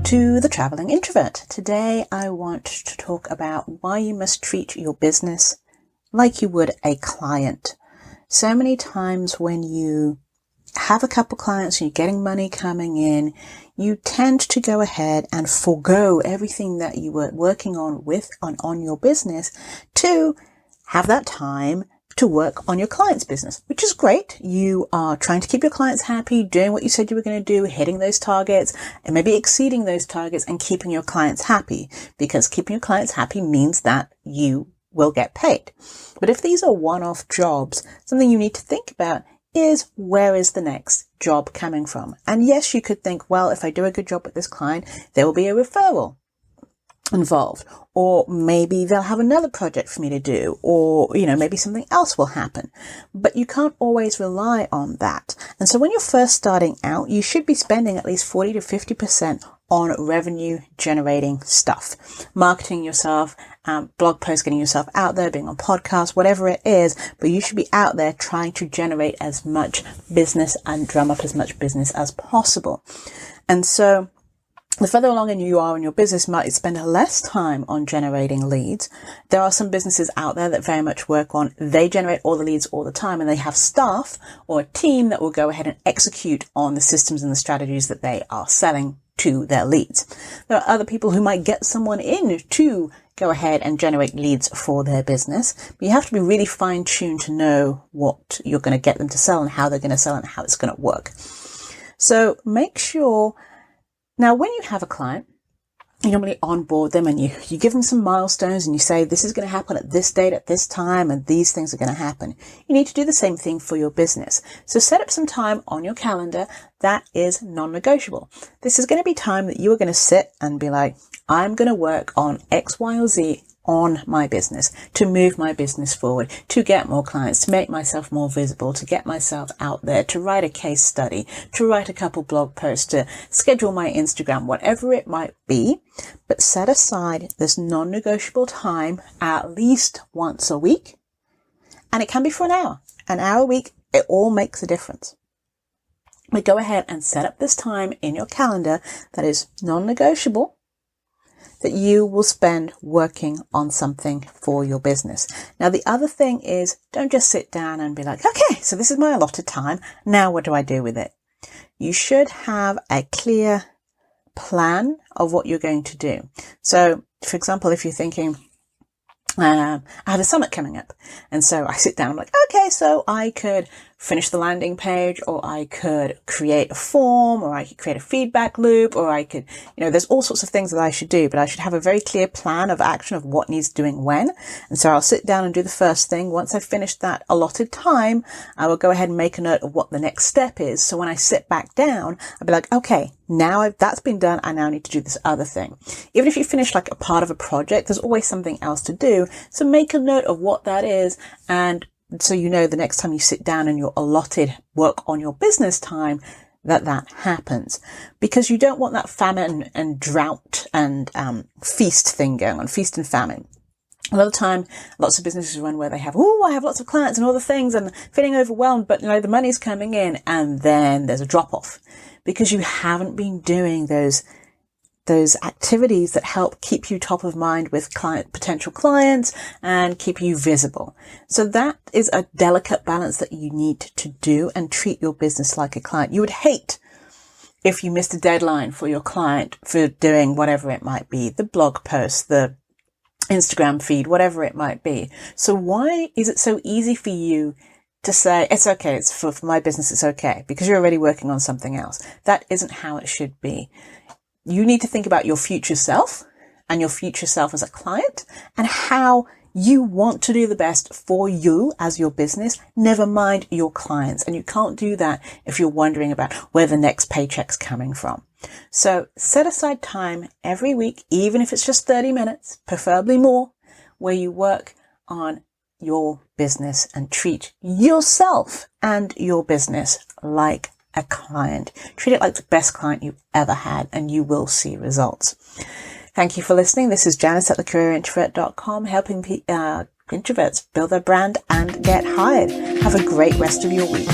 to the Traveling Introvert. Today I want to talk about why you must treat your business like you would a client. So many times when you have a couple clients and you're getting money coming in, you tend to go ahead and forego everything that you were working on your business to have that time to work on your client's business, which is great. You are trying to keep your clients happy, doing what you said you were going to do, hitting those targets and maybe exceeding those targets and keeping your clients happy, because keeping your clients happy means that you will get paid. But if these are one-off jobs, something you need to think about is, where is the next job coming from? And yes, you could think, well, if I do a good job with this client, there will be a referral involved, or maybe they'll have another project for me to do, or maybe something else will happen. But you can't always rely on that. And so when you're first starting out, you should be spending at least 40 to 50% on revenue generating stuff, marketing yourself, blog posts, getting yourself out there, being on podcasts, whatever it is. But you should be out there trying to generate as much business and drum up as much business as possible. And so the further along you are in your business, you might spend less time on generating leads. There are some businesses out there that very much work on, they generate all the leads all the time, and they have staff or a team that will go ahead and execute on the systems and the strategies that they are selling to their leads. There are other people who might get someone in to go ahead and generate leads for their business, but you have to be really fine-tuned to know what you're going to get them to sell and how they're going to sell and how it's going to work. So make sure. Now, when you have a client, you normally onboard them and you give them some milestones and you say, this is going to happen at this date, at this time, and these things are going to happen. You need to do the same thing for your business. So set up some time on your calendar that is non-negotiable. This is going to be time that you are going to sit and be like, I'm going to work on X, Y, or Z on my business, to move my business forward, to get more clients, to make myself more visible, to get myself out there, to write a case study, to write a couple blog posts, to schedule my Instagram, whatever it might be. But set aside this non-negotiable time at least once a week. And it can be for an hour a week. It all makes a difference. But go ahead and set up this time in your calendar that is non-negotiable, that you will spend working on something for your business. Now, the other thing is, don't just sit down and be like, okay, so this is my allotted time. Now what do I do with it? You should have a clear plan of what you're going to do. So, for example, if you're thinking, I have a summit coming up. And so I sit down, I'm like, okay, so I could finish the landing page, or I could create a form, or I could create a feedback loop, or I could, there's all sorts of things that I should do, but I should have a very clear plan of action of what needs doing when. And so I'll sit down and do the first thing. Once I've finished that allotted time, I will go ahead and make a note of what the next step is. So when I sit back down, I'll be like, okay, now that's been done. I now need to do this other thing. Even if you finish like a part of a project, there's always something else to do. So make a note of what that is, and so the next time you sit down and you're allotted work on your business time, that happens. Because you don't want that famine and drought and feast thing going on, feast and famine. A lot of time, lots of businesses run where they have, I have lots of clients and all the things and feeling overwhelmed, but the money's coming in and then there's a drop off because you haven't been doing those activities that help keep you top of mind with potential clients and keep you visible. So that is a delicate balance that you need to do, and treat your business like a client. You would hate if you missed a deadline for your client for doing whatever it might be, the blog post, the Instagram feed, whatever it might be. So why is it so easy for you to say, it's okay, it's for my business, it's okay, because you're already working on something else? That isn't how it should be. You need to think about your future self and your future self as a client, and how you want to do the best for you as your business, never mind your clients. And you can't do that if you're wondering about where the next paycheck's coming from. So set aside time every week, even if it's just 30 minutes, preferably more, where you work on your business and treat yourself and your business like a client. Treat it like the best client you've ever had, and you will see results. Thank you for listening. This is Janice at thecareerintrovert.com, helping introverts build their brand and get hired. Have a great rest of your week.